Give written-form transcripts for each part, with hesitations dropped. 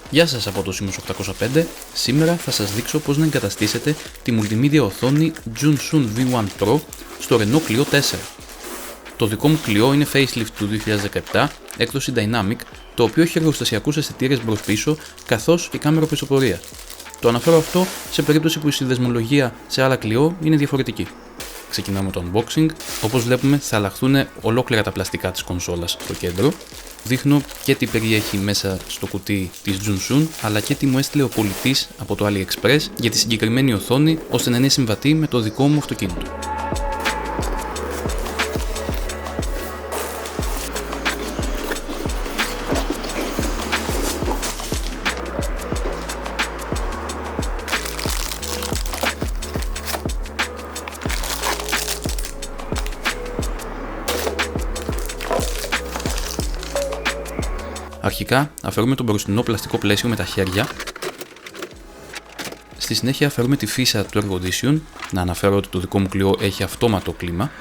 Γεια σας από το Siemens 805. Σήμερα θα σας δείξω πώς να εγκαταστήσετε τη multimedia οθόνη Junsun V1 Pro στο Renault Clio 4. Το δικό μου Clio είναι facelift του 2017, έκδοση Dynamic, το οποίο έχει εργοστασιακούς αισθητήρες μπρος-πίσω καθώς και κάμερα πισωπορίας. Το αναφέρω αυτό σε περίπτωση που η συνδεσμολογία σε άλλα Clio είναι διαφορετική. Ξεκινάμε το unboxing. Όπως βλέπουμε θα αλλάχθουν ολόκληρα τα πλαστικά της κονσόλας στο κέντρο. Δείχνω και τι περιέχει μέσα στο κουτί της Junsun, αλλά και τι μου έστειλε ο πολιτής από το AliExpress για τη συγκεκριμένη οθόνη, ώστε να είναι συμβατή με το δικό μου αυτοκίνητο. Αρχικά αφαιρούμε το μπροστινό πλαστικό πλαίσιο με τα χέρια. Στη συνέχεια αφαιρούμε τη φύσα του Air Condition, να αναφέρω ότι το δικό μου Clio έχει αυτόματο κλίμα,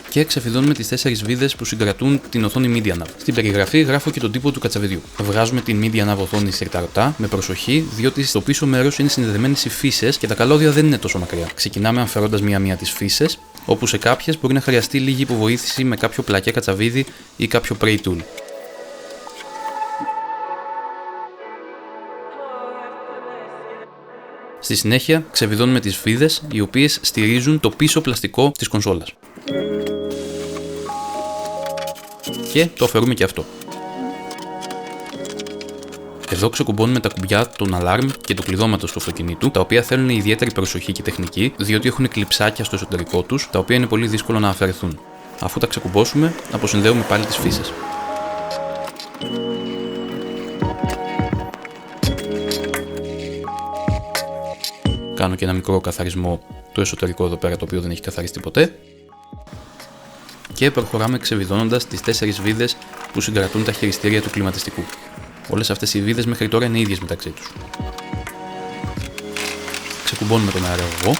και ξεφυδώνουμε τις 4 βίδες που συγκρατούν την οθόνη Media Nav. Στην περιγραφή γράφω και τον τύπο του κατσαβιδιού. Βγάζουμε την Media Nav οθόνη συρταρωτά με προσοχή, διότι στο πίσω μέρος είναι συνδεδεμένες οι φύσες και τα καλώδια δεν είναι τόσο μακριά. Ξεκινάμε αφαιρώντας μία-μία τις φύσες, όπου σε κάποιες μπορεί να χρειαστεί λίγη υποβοήθηση με κάποιο πλακέ κατσαβίδι ή κάποιο Pray Tool. Στη συνέχεια ξεβιδώνουμε τις φύδες, οι οποίες στηρίζουν το πίσω πλαστικό της κονσόλας. Και το αφαιρούμε και αυτό. Εδώ ξεκουμπώνουμε τα κουμπιά των alarm και του κλειδώματος του αυτοκινήτου, τα οποία θέλουν ιδιαίτερη προσοχή και τεχνική, διότι έχουν κλειψάκια στο εσωτερικό τους, τα οποία είναι πολύ δύσκολο να αφαιρεθούν. Αφού τα ξεκουμπώσουμε, αποσυνδέουμε πάλι τις φύσες. Κάνω και ένα μικρό καθαρισμό το εσωτερικό εδώ πέρα, το οποίο δεν έχει καθαριστεί ποτέ. Και προχωράμε ξεβιδώνοντας τις 4 βίδες που συγκρατούν τα χειριστήρια του κλιματιστικού. Όλες αυτές οι βίδες μέχρι τώρα είναι ίδιες μεταξύ τους. Ξεκουμπώνουμε τον αεραγωγό.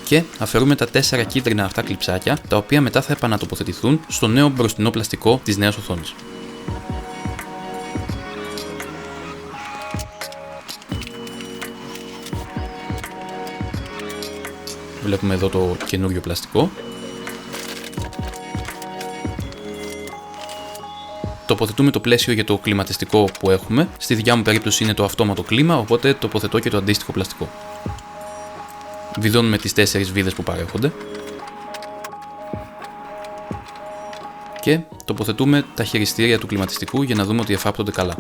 Και αφαιρούμε τα 4 κίτρινα αυτά κλειψάκια, τα οποία μετά θα επανατοποθετηθούν στο νέο μπροστινό πλαστικό της νέας οθόνης. Βλέπουμε εδώ το καινούριο πλαστικό. Τοποθετούμε το πλαίσιο για το κλιματιστικό που έχουμε. Στη δικιά μου περίπτωση είναι το αυτόματο κλίμα, οπότε τοποθετώ και το αντίστοιχο πλαστικό. Βιδώνουμε τις 4 βίδες που παρέχονται. Και τοποθετούμε τα χειριστήρια του κλιματιστικού για να δούμε ότι εφάπτονται καλά.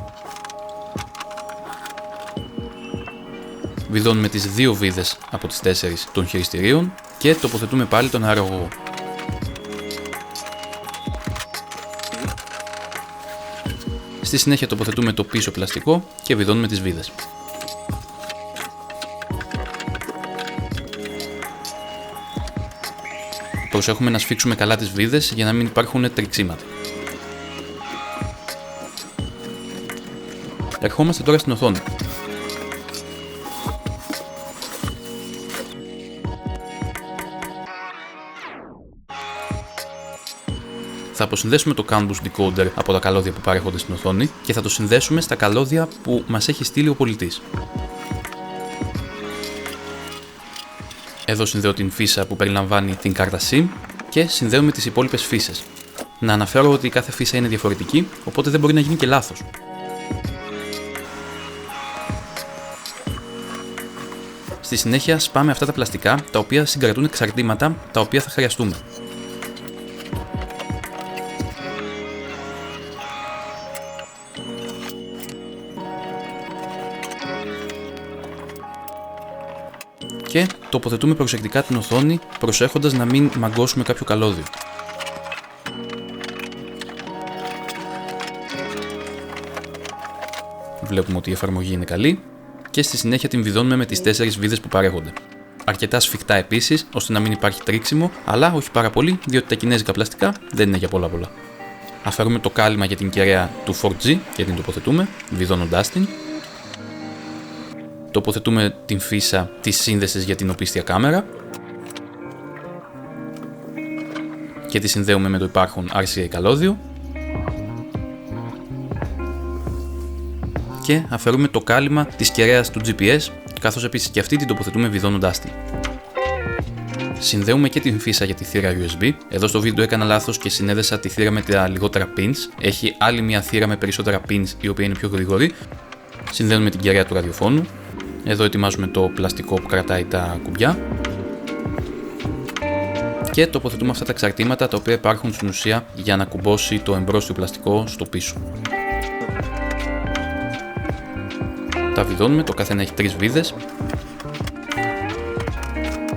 Βιδώνουμε τις 2 βίδες από τις 4 των χειριστηρίων και τοποθετούμε πάλι τον αεραγωγό. Στη συνέχεια τοποθετούμε το πίσω πλαστικό και βιδώνουμε τις βίδες. Προσέχουμε να σφίξουμε καλά τις βίδες για να μην υπάρχουν τριξίματα. Ερχόμαστε τώρα στην οθόνη. Θα αποσυνδέσουμε το CAN Boost Decoder από τα καλώδια που παρέχονται στην οθόνη και θα το συνδέσουμε στα καλώδια που μας έχει στείλει ο πολιτής. Εδώ συνδέω την φύσα που περιλαμβάνει την κάρτα SIM και συνδέουμε τις υπόλοιπες φύσες. Να αναφέρω ότι κάθε φύσα είναι διαφορετική, οπότε δεν μπορεί να γίνει και λάθος. Στη συνέχεια σπάμε αυτά τα πλαστικά, τα οποία συγκρατούν εξαρτήματα, τα οποία θα χρειαστούμε. Και τοποθετούμε προσεκτικά την οθόνη, προσέχοντας να μην μαγκώσουμε κάποιο καλώδιο. Βλέπουμε ότι η εφαρμογή είναι καλή και στη συνέχεια την βιδώνουμε με τις 4 βίδες που παρέχονται. Αρκετά σφιχτά επίσης, ώστε να μην υπάρχει τρίξιμο, αλλά όχι πάρα πολύ, διότι τα κινέζικα πλαστικά δεν είναι για πολλά. Αφαιρούμε το κάλυμα για την κεραία του 4G και την τοποθετούμε, βιδώνοντάς την. Τοποθετούμε την φύσα της σύνδεσης για την οπίστια κάμερα και τη συνδέουμε με το υπάρχον RCA καλώδιο. Και αφαιρούμε το κάλυμα της κεραίας του GPS, καθώς επίσης και αυτή την τοποθετούμε βιδώνοντάς την. Συνδέουμε και την φύσα για τη θύρα USB. Εδώ στο βίντεο έκανα λάθος και συνέδεσα τη θύρα με τα λιγότερα pins. Έχει άλλη μια θύρα με περισσότερα pins, η οποία είναι πιο γρήγορη. Συνδέουμε την κεραία του ραδιοφώνου. Εδώ ετοιμάζουμε το πλαστικό που κρατάει τα κουμπιά. Και τοποθετούμε αυτά τα εξαρτήματα, τα οποία υπάρχουν στην ουσία για να κουμπώσει το εμπρόστιο πλαστικό στο πίσω. Τα βιδώνουμε, το καθένα έχει 3 βίδες.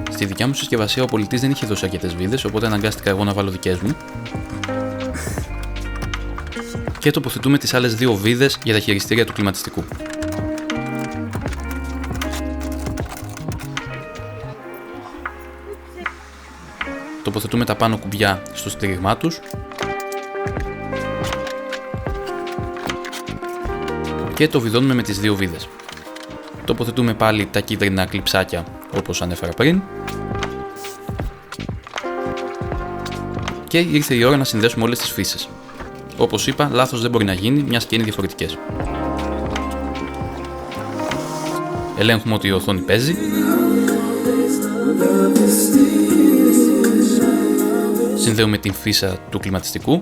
Στη δικιά μου συσκευασία ο πολιτής δεν είχε δώσει αρκετές βίδες, οπότε αναγκάστηκα εγώ να βάλω δικές μου. Και τοποθετούμε τις άλλες 2 βίδες για τα χειριστήρια του κλιματιστικού. Τοποθετούμε τα πάνω κουμπιά στο στήριγμά τους. Και το βιδώνουμε με τις 2 βίδες. Τοποθετούμε πάλι τα κίτρινα κλειψάκια όπως ανέφερα πριν. Και ήρθε η ώρα να συνδέσουμε όλες τις φύσες. Όπως είπα, λάθος δεν μπορεί να γίνει, μιας και είναι διαφορετικές. Ελέγχουμε ότι η οθόνη παίζει. Συνδέουμε την φύσα του κλιματιστικού.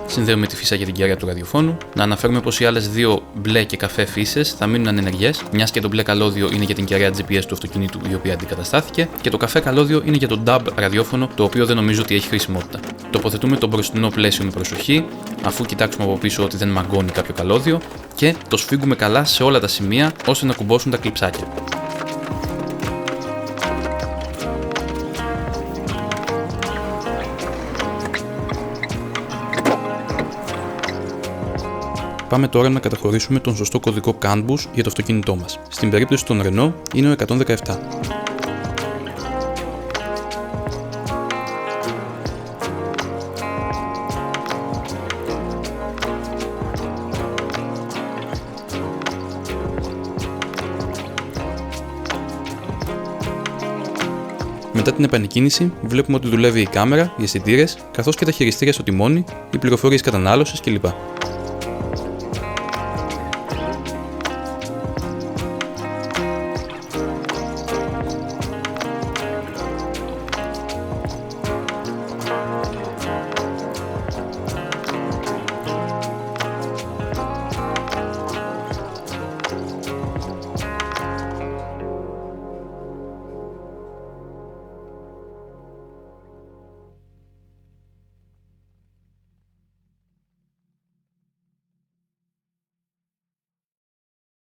Συνδέουμε τη φύσα για την κεραία του ραδιοφώνου. Να αναφέρουμε πως οι άλλες 2 μπλε και καφέ φύσες θα μείνουν ανενεργές, μιας και το μπλε καλώδιο είναι για την κεραία GPS του αυτοκινήτου, η οποία αντικαταστάθηκε, και το καφέ καλώδιο είναι για το DAB ραδιόφωνο, το οποίο δεν νομίζω ότι έχει χρησιμότητα. Τοποθετούμε το μπροστινό πλαίσιο με προσοχή, αφού κοιτάξουμε από πίσω ότι δεν μαγκώνει κάποιο καλώδιο, και το σφίγγουμε καλά σε όλα τα σημεία ώστε να κουμπώσουν τα κλειψάκια. Πάμε τώρα να καταχωρήσουμε τον σωστό κωδικό CAN bus για το αυτοκίνητό μας. Στην περίπτωση των Renault είναι ο 117. Μετά την επανεκκίνηση βλέπουμε ότι δουλεύει η κάμερα, οι αισθητήρες, καθώς και τα χειριστήρια στο τιμόνι, οι πληροφορίες κατανάλωσης κλπ.